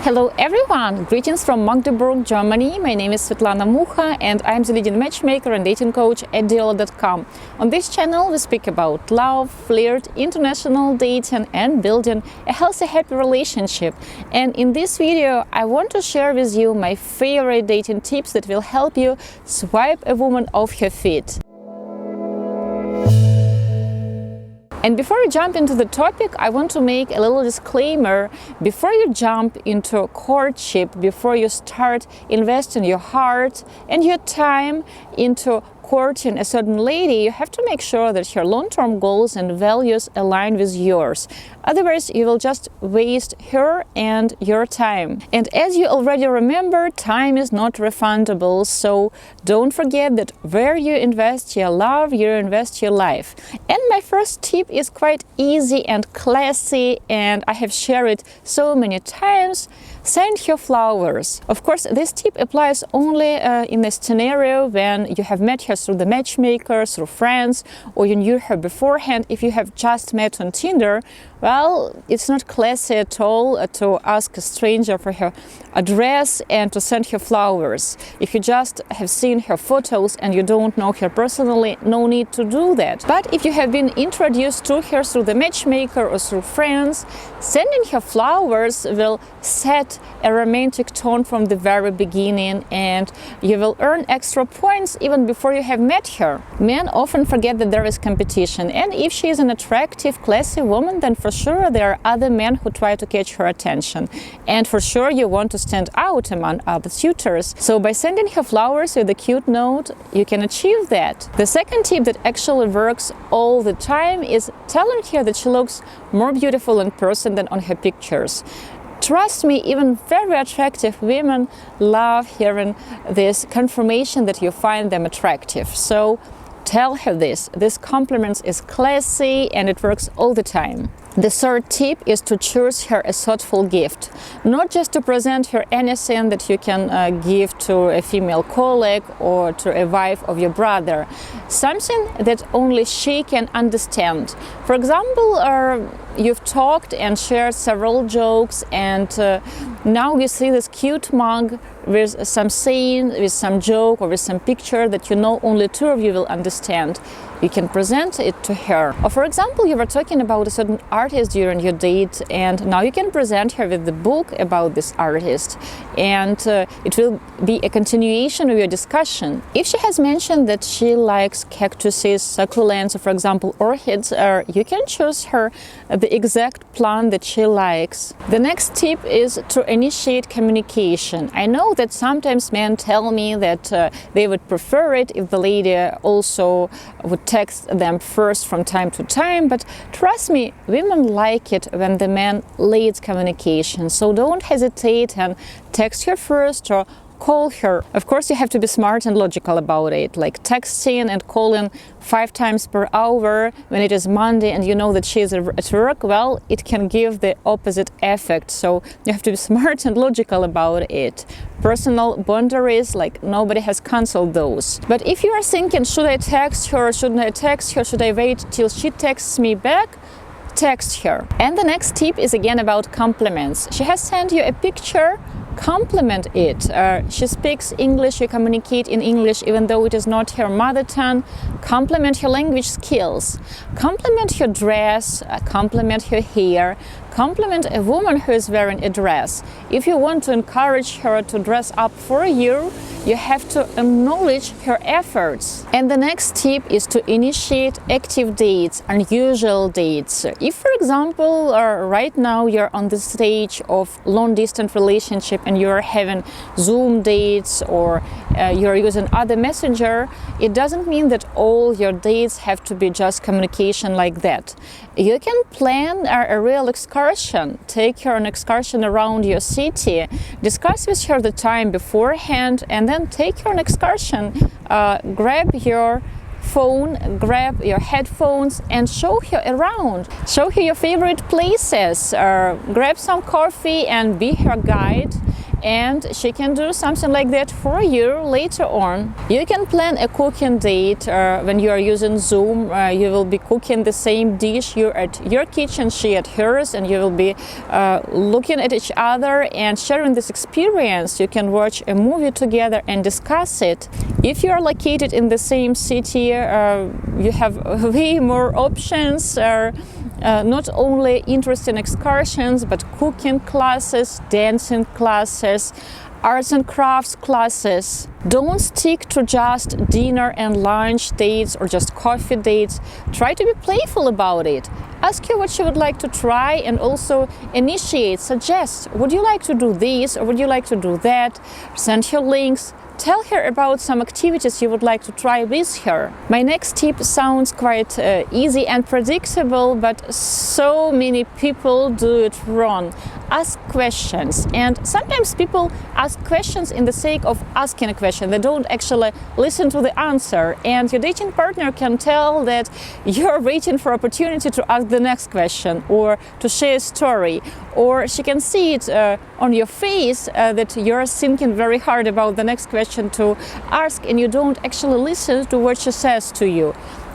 Hello everyone! Greetings from Magdeburg, Germany. My name is Svetlana Mucha and I'm the leading matchmaker and dating coach at Diolli.com. On this channel we speak about love, flirt, international dating and building a healthy, happy relationship. And in this video I want to share with you my favorite dating tips that will help you swipe a woman off her feet. And before we jump into the topic, I want to make a little disclaimer. Before you jump into courtship, before you start investing your heart and your time into courting a certain lady, you have to make sure that her long-term goals and values align with yours. Otherwise, you will just waste her and your time. And as you already remember, time is not refundable, so don't forget that where you invest your love, you invest your life. And my first tip is quite easy and classy, and I have shared it so many times. Send her flowers. Of course, this tip applies only in a scenario when you have met her through the matchmaker, through friends, or you knew her beforehand. If you have just met on Tinder, well, it's not classy at all to ask a stranger for her address and to send her flowers. If you just have seen her photos and you don't know her personally, no need to do that. But if you have been introduced to her through the matchmaker or through friends, sending her flowers will set a romantic tone from the very beginning, and you will earn extra points even before you have met her. Men often forget that there is competition, and if she is an attractive, classy woman, then for sure there are other men who try to catch her attention, and for sure you want to stand out among other suitors. So by sending her flowers with a cute note, you can achieve that. The second tip that actually works all the time is telling her that she looks more beautiful in person than on her pictures. Trust me, even very attractive women love hearing this confirmation that you find them attractive. So tell her this. This compliment is classy and it works all the time. The third tip is to choose her a thoughtful gift. Not just to present her anything that you can give to a female colleague or to a wife of your brother. Something that only she can understand. For example, you've talked and shared several jokes, and now you see this cute mug with some saying, with some joke or with some picture that you know only two of you will understand. You can present it to her. Or for example, you were talking about a certain artist during your date, and now you can present her with the book about this artist, and it will be a continuation of your discussion. If she has mentioned that she likes cactuses, succulents, or for example orchids, you can choose her the exact plant that she likes. The next tip is to initiate communication. I know that sometimes men tell me that they would prefer it if the lady also would text them first from time to time, but trust me, women like it when the man leads communication. So don't hesitate and text her first or call her. Of course, you have to be smart and logical about it, like texting and calling 5 times per hour when it is Monday and you know that she is at work. Well, it can give the opposite effect, so you have to be smart and logical about it. Personal boundaries, like nobody has canceled those. But if you are thinking, should I text her, shouldn't I text her, should I wait till she texts me back? Text her. And the next tip is again about compliments. She has sent you a picture, compliment it. She speaks English, you communicate in English even though it is not her mother tongue. Compliment her language skills. Compliment her dress, compliment her hair. Compliment a woman who is wearing a dress. If you want to encourage her to dress up for you, you have to acknowledge her efforts. And the next tip is to initiate active dates, unusual dates. If, for example, right now you're on the stage of long-distance relationship and you're having Zoom dates or you're using other messenger, it doesn't mean that all your dates have to be just communication like that. You can plan a real excursion. Take her on an excursion around your city. Discuss with her the time beforehand and then take her on an excursion. Grab your phone, grab your headphones and show her around. Show her your favorite places. Grab some coffee and be her guide. and she can do something like that for you later on. You can plan a cooking date when you are using Zoom. You will be cooking the same dish. You're at your kitchen, she at hers, and you will be looking at each other and sharing this experience. You can watch a movie together and discuss it. If you are located in the same city, you have way more options. Not only interesting excursions, but cooking classes, dancing classes, arts and crafts classes. Don't stick to just dinner and lunch dates or just coffee dates. Try to be playful about it. Ask her what she would like to try, and also initiate, suggest, would you like to do this or would you like to do that? Send her links. Tell her about some activities you would like to try with her. My next tip sounds quite easy and predictable, but so many people do it wrong. Ask questions. And sometimes people ask questions in the sake of asking a question. They don't actually listen to the answer. And your dating partner can tell that you're waiting for opportunity to ask the next question or to share a story. Or she can see it on your face that you're thinking very hard about the next question to ask, and you don't actually listen to what she says to you.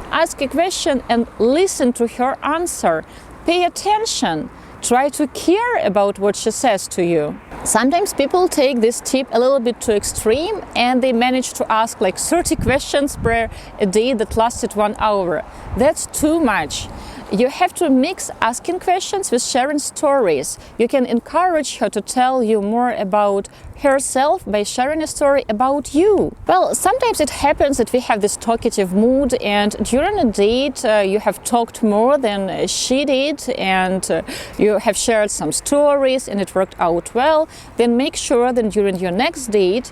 Ask a question and listen to her answer. Pay attention. Try to care about what she says to you. Sometimes people take this tip a little bit too extreme and they manage to ask like 30 questions per a day that lasted 1 hour. That's too much. You have to mix asking questions with sharing stories. You can encourage her to tell you more about herself by sharing a story about you. Well, sometimes it happens that we have this talkative mood, and during a date you have talked more than she did, and you have shared some stories and it worked out well. Then make sure that during your next date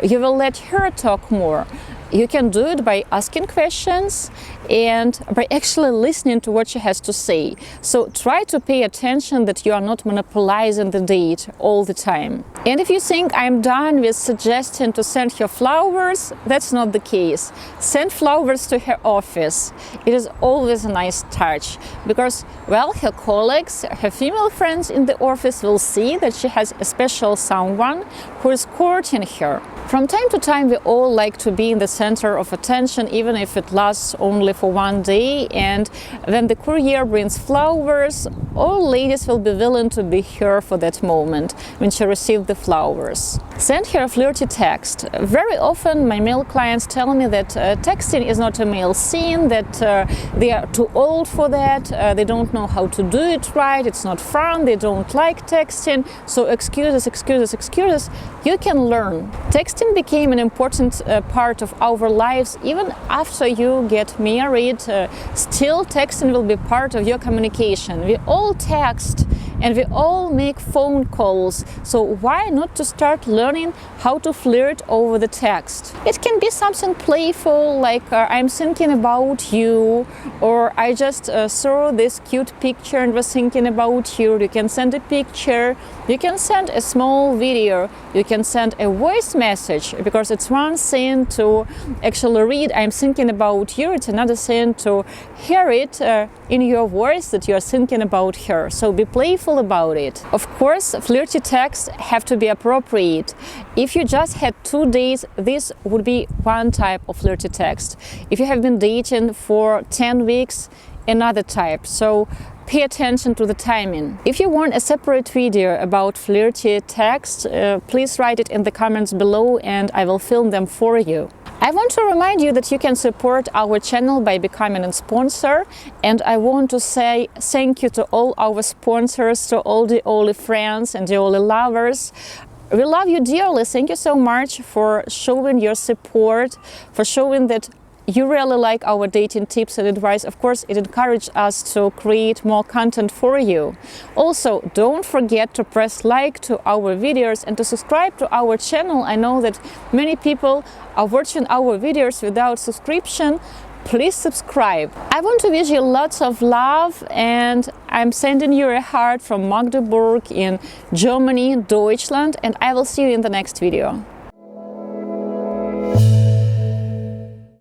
you will let her talk more. You can do it by asking questions and by actually listening to what she has to say. So try to pay attention that you are not monopolizing the date all the time. And if you think I'm done with suggesting to send her flowers, that's not the case. Send flowers to her office. It is always a nice touch because, well, her colleagues, her female friends in the office will see that she has a special someone who is courting her. From time to time, we all like to be in the center of attention, even if it lasts only for 1 day. And when the courier brings flowers, all ladies will be willing to be here for that moment when she received the flowers. Send her a flirty text. Very often, my male clients tell me that texting is not a male scene, that they are too old for that, they don't know how to do it right, it's not fun, they don't like texting, so excuses, excuses, excuses. You can learn. Texting became an important part of our lives even after you get married. Still, texting will be part of your communication. We all text and we all make phone calls, so why not to start learning how to flirt over the text? It can be something playful, like I'm thinking about you, or I just saw this cute picture and was thinking about you. You can send a picture, you can send a small video, you can send a voice message, because it's one thing to actually read I'm thinking about you, it's another thing to hear it in your voice that you are thinking about her. So be playful about it. Of course, flirty texts have to be appropriate. If you just had 2 days, this would be one type of flirty text. If you have been dating for 10 weeks, another type. So pay attention to the timing. If you want a separate video about flirty text, please write it in the comments below and I will film them for you. I want to remind you that you can support our channel by becoming a sponsor, and I want to say thank you to all our sponsors, to all the Diolli friends and Diolli lovers. We love you dearly. Thank you so much for showing your support, for showing that you really like our dating tips and advice. Of course, it encourages us to create more content for you. Also, don't forget to press like to our videos and to subscribe to our channel. I know that many people are watching our videos without subscription. Please subscribe. I want to wish you lots of love, and I'm sending you a heart from Magdeburg in Germany, Deutschland, and I will see you in the next video.